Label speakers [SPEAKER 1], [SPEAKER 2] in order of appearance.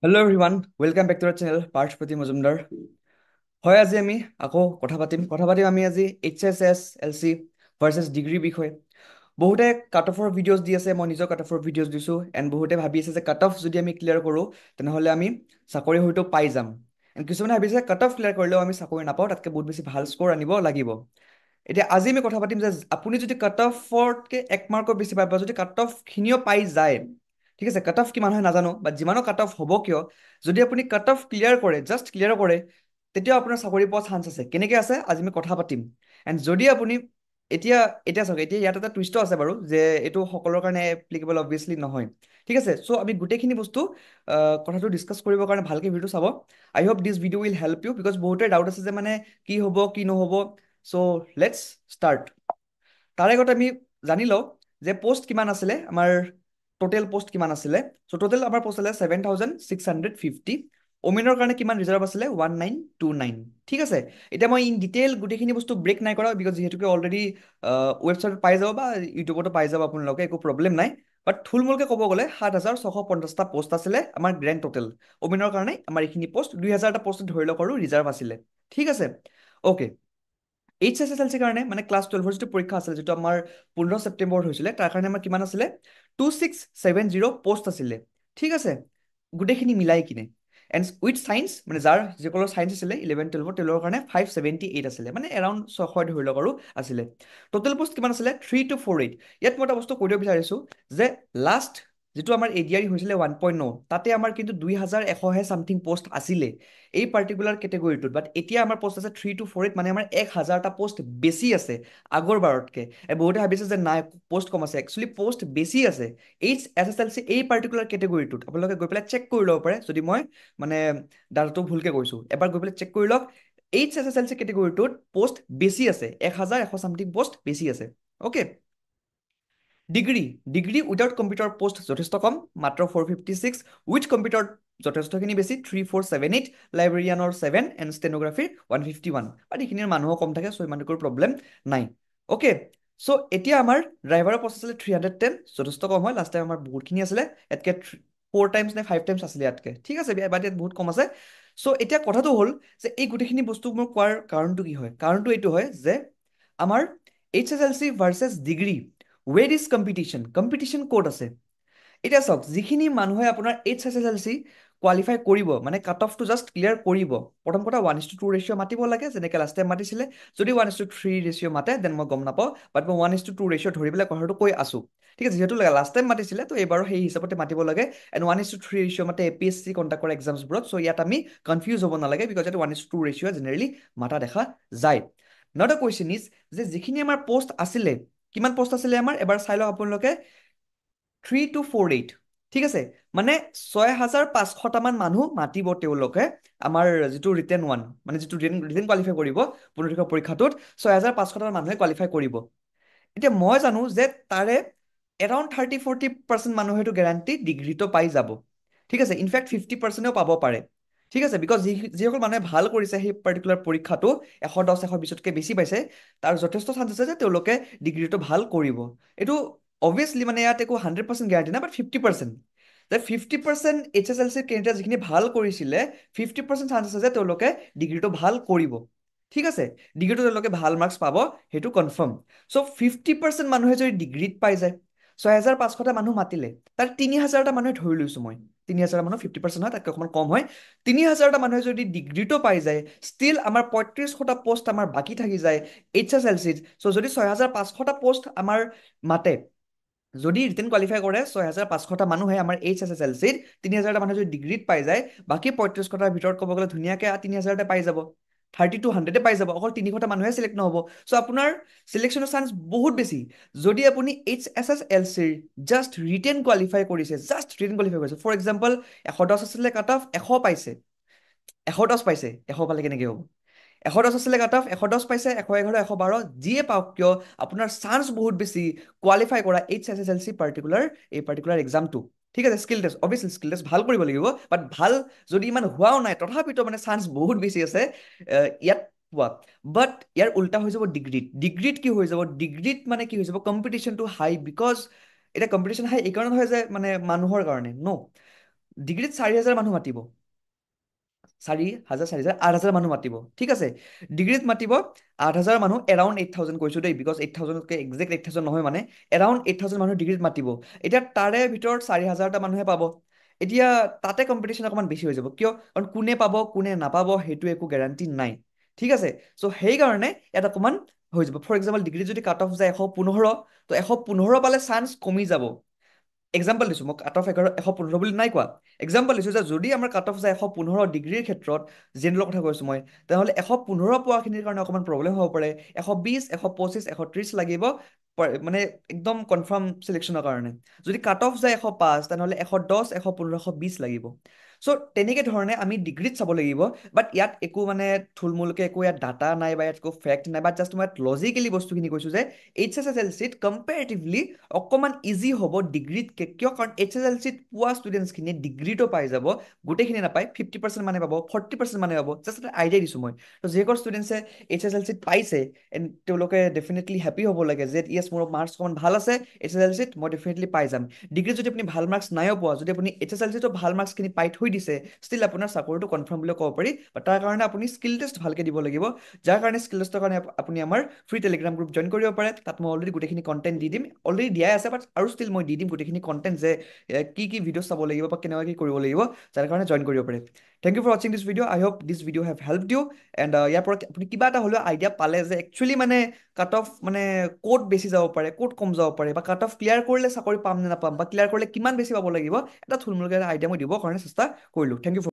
[SPEAKER 1] Hello' everyone welcome back to our channel Parthapratim Majumdar. হয়, আজি আমি আকৌ কথা পাতিম আমি আজি HSS LC ভাৰ্চেছ ডিগ্ৰী বিষয়ে। বহুতে কাট অফৰ ভিডিঅ'জ দি আছে, মই নিজৰ কাট অফৰ ভিডিঅ'জ দিছোঁ, এণ্ড বহুতে ভাবি আছে যে কাট অফ যদি আমি ক্লিয়াৰ কৰোঁ তেনেহ'লে আমি চাকৰি হয়তো পাই যাম। এণ্ড কিছুমানে ভাবিছে কাট অফ ক্লিয়াৰ কৰিলেও আমি চাকৰি নাপাওঁ, তাতকৈ বহুত বেছি ভাল স্ক'ৰ আনিব লাগিব। এতিয়া আজি আমি কথা পাতিম যে আপুনি যদি কাট অফতকৈ 1 মাৰ্কৰ বেছি পায় বা যদি কাট অফখিনিও পাই যায়, ঠিক আছে, কাট অফ কিমান হয় নাজানো, বাট যিমানো কাট অফ হ'ব কিয়, যদি আপুনি কাট অফ ক্লিয়াৰ কৰে, জাষ্ট ক্লিয়াৰ কৰে, তেতিয়াও আপোনাৰ চাকৰি পোৱা চান্স আছে। কেনেকৈ আছে আজি আমি কথা পাতিম। এণ্ড যদি আপুনি এতিয়া এতিয়া চাওক, এতিয়া ইয়াত এটা টুইষ্টো আছে বাৰু, যে এইটো সকলোৰ কাৰণে এপ্লিকেবল অবভিয়াছলি নহয়। ঠিক আছে, চ' আমি গোটেইখিনি বস্তু কথাটো ডিছকাছ কৰিবৰ কাৰণে ভালকৈ ভিডিঅ'টো চাব। I hope this video' will help you, because বহুতে ডাউট আছে যে মানে কি হ'ব কি নহ'ব। So' let's start. তাৰে আগতে আমি জানি লওঁ যে পোষ্ট কিমান আছিলে, আমাৰ টোটেল পোষ্ট কিমান আছিলে। চ' টোটেল আমাৰ পোষ্ট আছিলে 7,650। ওমেনৰ কাৰণে কিমান ৰিজাৰ্ভ আছিলে? 1929। ঠিক আছে, এতিয়া মই ইন ডিটেইল গোটেইখিনি বস্তু ব্ৰেক নাই কৰা, বিকজ যিহেতুকে অলৰেডি ৱেবছাইটত পাই যাব বা ইউটিউবতো পাই যাব আপোনালোকে, একো প্ৰব্লেম নাই। বাট থুলমূলকৈ ক'ব গ'লে 7,650টা পোষ্ট আছিলে আমাৰ গ্ৰেণ্ড টোটেল। ওমেনৰ কাৰণে আমাৰ এইখিনি পোষ্ট 2,000টা পোষ্ট ধৰি লওক আৰু ৰিজাৰ্ভ আছিলে। ঠিক আছে, অ'কে। HSS LC কাৰণে মানে ক্লাছ 12ৰ যিটো পৰীক্ষা আছিলে, যিটো আমাৰ 15 ছেপ্টেম্বৰত হৈছিলে, তাৰ কাৰণে আমাৰ কিমান আছিলে? 2,670 পোষ্ট আছিলে। ঠিক আছে, গোটেইখিনি মিলাই কিনে। এণ্ড উইথ ছায়েন্স, মানে যিসকলৰ ছায়েন্স আছিলে 11-12 তেওঁলোকৰ কাৰণে 578 আছিলে, মানে এৰাউণ্ড 600 ধৰি লওক আৰু আছিলে। টোটেল পোষ্ট কিমান আছিলে? 3,248। ইয়াত মই এটা বস্তু কৈ দিব বিচাৰিছোঁ যে লাষ্ট যিটো আমাৰ ADR হৈছিলে 1.0, তাতে আমাৰ কিন্তু 2,100হে চামথিং পোষ্ট আছিলে এই পাৰ্টিকুলাৰ কেটেগৰীটোত। বাট এতিয়া আমাৰ পোষ্ট আছে 3,248, মানে আমাৰ 1,000টা পোষ্ট বেছি আছে আগৰ বাৰতকে। বহুতে ভাবিছে যে নাই পোষ্ট কম আছে, একচুৱেলি পোষ্ট বেছি আছে HSS LC এই পাৰ্টিকুলাৰ কেটেগৰীটোত। আপোনালোকে গৈ পেলাই চেক কৰি ল'ব পাৰে, যদি মই মানে ডাটাটো ভুলকে কৈছোঁ, এবাৰ গৈ পেলাই চেক কৰি লওক। HSS LC কেটেগৰীটোত পোষ্ট বেছি আছে, 1,100 চামথিং পোষ্ট বেছি আছে। Okay. Degree without computer post যথেষ্ট কম, মাত্ৰ 456। উইথ কম্পিউটাৰ যথেষ্টখিনি বেছি, 3,478। লাইব্ৰেৰিয়ানৰ 7 এণ্ড ষ্টেনোগ্ৰাফিৰ 151। বাট এইখিনিৰ মানুহো কম থাকে, চ' ইমান একো প্ৰব্লেম নাই। অ'কে, চ' এতিয়া আমাৰ ড্ৰাইভাৰৰ পোষ্ট আছিলে 310, যথেষ্ট কম হয়। লাষ্ট টাইম আমাৰ বহুতখিনি আছিলে, ইয়াতকে 4 টাইমছ নে 5 টাইমছ আছিলে ইয়াতকে। ঠিক আছে, বাট ইয়াত বহুত কম আছে। চ' এতিয়া কথাটো হ'ল যে এই গোটেইখিনি বস্তু মোৰ কোৱাৰ কাৰণটো কি হয়? কাৰণটো এইটো হয় যে আমাৰ HSS LC versus degree, ৱেৰ is competition ক'ত আছে? এতিয়া চাওক, যিখিনি মানুহে আপোনাৰ HSS LC কোৱালিফাই কৰিব, মানে কাট অফটো জাষ্ট ক্লিয়াৰ কৰিব, প্ৰথম কথা 1:2 ৰেচিঅ' মাতিব লাগে, যেনেকৈ লাষ্ট টাইম মাতিছিলে। যদি 1:3 ৰেচিঅ' মাতে দেন মই গম নাপাওঁ, বাট মই 1:2 ৰেচিঅ' ধৰি পেলাই কথাটো কৈ আছোঁ। ঠিক আছে, যিহেতু লাষ্ট টাইম মাতিছিলে, তো এইবাৰো সেই হিচাপতে মাতিব লাগে। এণ্ড 1:3 ৰেচিঅ' মাতে APSC কণ্ডাক্ট কৰা এক্সামছবোৰত। চ' ইয়াত আমি কনফিউজ হ'ব নালাগে, বিকজ ইয়াত 1:2 ৰেচিঅ' জেনেৰেলি মাতা দেখা যায়। নাও দ্য কুৱেশ্যন ইজ যে যিখিনি আমাৰ পোষ্ট আছিলে, কিমান পোষ্ট আছিলে আমাৰ এবাৰ চাই লওক আপোনালোকে। 3,248। ঠিক আছে, মানে 6,500টামান মানুহ মাতিব তেওঁলোকে আমাৰ যিটো ৰিটেন ওৱান, মানে যিটো ৰিটেন কোৱালিফাই কৰিব 15 পৰীক্ষাটোত। 6,500টামান মানুহে কোৱালিফাই কৰিব। এতিয়া মই জানো যে তাৰে এৰাউণ্ড 30-40% মানুহেতো গেৰাণ্টি ডিগ্ৰীটো পাই যাব। ঠিক আছে, ইনফেক্ট 50%ও পাব পাৰে। ঠিক আছে, বিকজ যিসকল মানুহে ভাল কৰিছে সেই পাৰ্টিকুলাৰ পৰীক্ষাটো, 110-120তকৈ বেছি পাইছে, তাৰ যথেষ্ট চান্স আছে যে তেওঁলোকে ডিগ্ৰীটো ভাল কৰিব। এইটো অবভিয়াছলি মানে ইয়াত একো 100% গেৰাণ্টি নাই, বাট 50%। যে 50% HSS LC কেণ্ডিডেট যিখিনি ভাল কৰিছিলে, 50% চান্স আছে যে তেওঁলোকে ডিগ্ৰীটো ভাল কৰিব। ঠিক আছে, ডিগ্ৰীটো তেওঁলোকে ভাল মাৰ্কছ পাব, সেইটো কনফাৰ্ম। চ' 50% মানুহে যদি ডিগ্ৰীত পাই যায়, 6,500টা মানুহ মাতিলে, তাৰ 3,000টা মানুহে ধৰি লৈছোঁ মই, 3,000টা মানুহ 50% হয়, তাতকৈ অকণমান কম হয়। 3,000টা মানুহে যদি ডিগ্ৰীটো পাই যায়, ষ্টিল আমাৰ 3,500টা পোষ্ট আমাৰ বাকী থাকি যায় HSS LCত। চ' যদি 6,500টা পোষ্ট আমাৰ মাতে, যদি ৰিটেন কোৱালিফাই কৰে 6,500টা মানুহে আমাৰ HSS LCত, 3,000টা মানুহে যদি ডিগ্ৰীত পাই যায়, বাকী 35,000টাৰ ভিতৰত ক'ব গ'লে ধুনীয়াকৈ 3,000টা পাই যাব, 30-100 পাই যাব। অকল 300টা মানুহে চিলেক্ট নহ'ব। চ' আপোনাৰ চিলেকশ্যনৰ চান্স বহুত বেছি যদি আপুনি HSS LCৰ জাষ্ট ৰিটেন কোৱালিফাই কৰিছে, ফৰ এক্সাম্পল 110 আছিলে কাট অফ, 100 পাইছে, 110 পাইছে, 100 পালে কেনেকৈ হ'ব? 110 আছিলে কাট অফ, 110 পাইছে, 111, 112, যিয়ে পাওক কিয় আপোনাৰ চান্স বহুত বেছি কোৱালিফাই কৰা HSS LC এই পাৰ্টিকুলাৰ এক্সামটো। ঠিক আছে, skill test, obviously skill test ভাল কৰিব লাগিব, বাট ভাল যদি ইমান হোৱাও নাই, তথাপিতো মানে চান্স বহুত বেছি আছে ইয়াত পোৱা। বাট ইয়াৰ উল্টা হৈ যাব ডিগ্ৰীত কি হৈ যাব? ডিগ্ৰীত মানে কি হৈ যাব, কম্পিটিশ্যনটো হাই, বিকজ এতিয়া কম্পিটিশ্যন হাই এই কাৰণত হয় যে মানে মানুহৰ কাৰণে ন, ডিগ্ৰীত 4,000 মানুহ মাতিব, 4,000, 4,000, 8,000 মানুহ মাতিব, ঠিক আছে। ডিগ্ৰীত মাতিব 8,000 মানুহ, এৰাউণ্ড 8,000 কৈছো দেই, বিকজ 8,000তকৈ একজেক্ট 8,000 নহয় মানে, এৰাউণ্ড 8,000 মানুহ ডিগ্ৰীত মাতিব। এতিয়া তাৰে ভিতৰত 4,000টা মানুহে পাব। এতিয়া তাতে কম্পিটিশ্যন অকণমান বেছি হৈ যাব, কিয়? কাৰণ কোনে পাব কোনে নাপাব সেইটো একো গেৰাণ্টি নাই, ঠিক আছে। চ' সেইকাৰণে ইয়াত অকণমান হৈ যাব। ফৰ এক্সাম্পল ডিগ্ৰীত যদি কাট অফ যায় 115, তো 115 পালে চান্স কমি যাব। এক্সাম্পল দিছোঁ, মই কাট অফ 115 বুলি নাই কোৱা। এক্সাম্পল দিছোঁ যে যদি আমাৰ কাট অফ যায় 115 ডিগ্ৰীৰ ক্ষেত্ৰত, জেনেৰেলৰ কথা কৈছোঁ মই, তেনেহ'লে 115 পোৱাখিনিৰ কাৰণে অকণমান প্ৰব্লেম হ'ব পাৰে। 120, 125, 130 লাগিব মানে একদম কনফাৰ্ম চিলেকশ্যনৰ কাৰণে। যদি কাট অফ যায় 105, তেনেহ'লে 110, 115, 120 লাগিব। চ' তেনেকে ধৰণে আমি ডিগ্ৰীত চাব লাগিব। বাট ইয়াত একো মানে থুলমূলকে একো ইয়াত ডাটা নাই বা ইয়াত একো ফেক্ট নাই, বাট জাষ্ট মই ইয়াত লজিকেলি বস্তুখিনি কৈছোঁ যে HSSLC-ত কম্পেৰেটিভলি অকণমান ইজি হ'ব ডিগ্ৰীতকে। কিয়? কাৰণ HSLC-ত পোৱা ষ্টুডেণ্টছখিনিয়ে ডিগ্ৰীটো পাই যাব, গোটেইখিনি নাপায়, 50% মানে পাব, 40% মানে পাব। জাষ্ট এটা আইডিয়া দিছোঁ মই। তো যিসকল ষ্টুডেণ্টছে HSLC-ত পাইছে, তেওঁলোকে ডেফিনেটলি হেপী হ'ব লাগে যে য়েছ, মোৰ মাৰ্কছ অকণমান ভাল আছে HSLC-ত, মই ডেফিনেটলি পাই যাম। ডিগ্ৰীত যদি আপুনি ভাল মাৰ্কছ নাইও পোৱা, যদি আপুনি HSLC-তো ভাল মাৰ্কছখিনি পাই থৈ দিছে, ষ্টিল আপোনাৰ চাকৰিটো কনফাৰ্ম বুলি ক'ব পাৰি। তাৰ কাৰণে আপুনি স্কিল টেষ্ট ভালকৈ দিব লাগিব। যাৰ কাৰণে স্কিল টেষ্টৰ কাৰণে আপুনি আমাৰ ফ্ৰী টেলিগ্ৰাম গ্ৰুপ জইন কৰিব পাৰে। তাত মই অলৰেডি গোটেইখিনি কণ্টেণ্ট দি দিম, অলৰেডি দিয়াই আছে, বাট আৰু ষ্টিল মই দি দিম গোটেইখিনি কণ্টেণ্ট যে কি কি ভিডিঅ' চাব লাগিব বা কেনেকুৱা কি কৰিব লাগিব, যাৰ কাৰণে জইন কৰিব পাৰে। থেংক ইউ ফৰ ৱাচিং this video'. I hope this video' have help you. And ইয়াৰ পৰা আপুনি কিবা এটা হ'লেও আইডিয়া পালে যে একচুৱেলি মানে কাট অফ মানে ক'ত বেছি যাব পাৰে, ক'ত কম যাব পাৰে, বা কাট অফ ক্লিয়াৰ কৰিলে চাকৰি পাম নে নাপাম, বা ক্লিয়াৰ কৰিলে কিমান বেছি পাব লাগিব, এটা থুলমূলকৈ আইডিয়া মই দিবৰ কাৰণে চেষ্টা কৰিলোঁ। Thank U.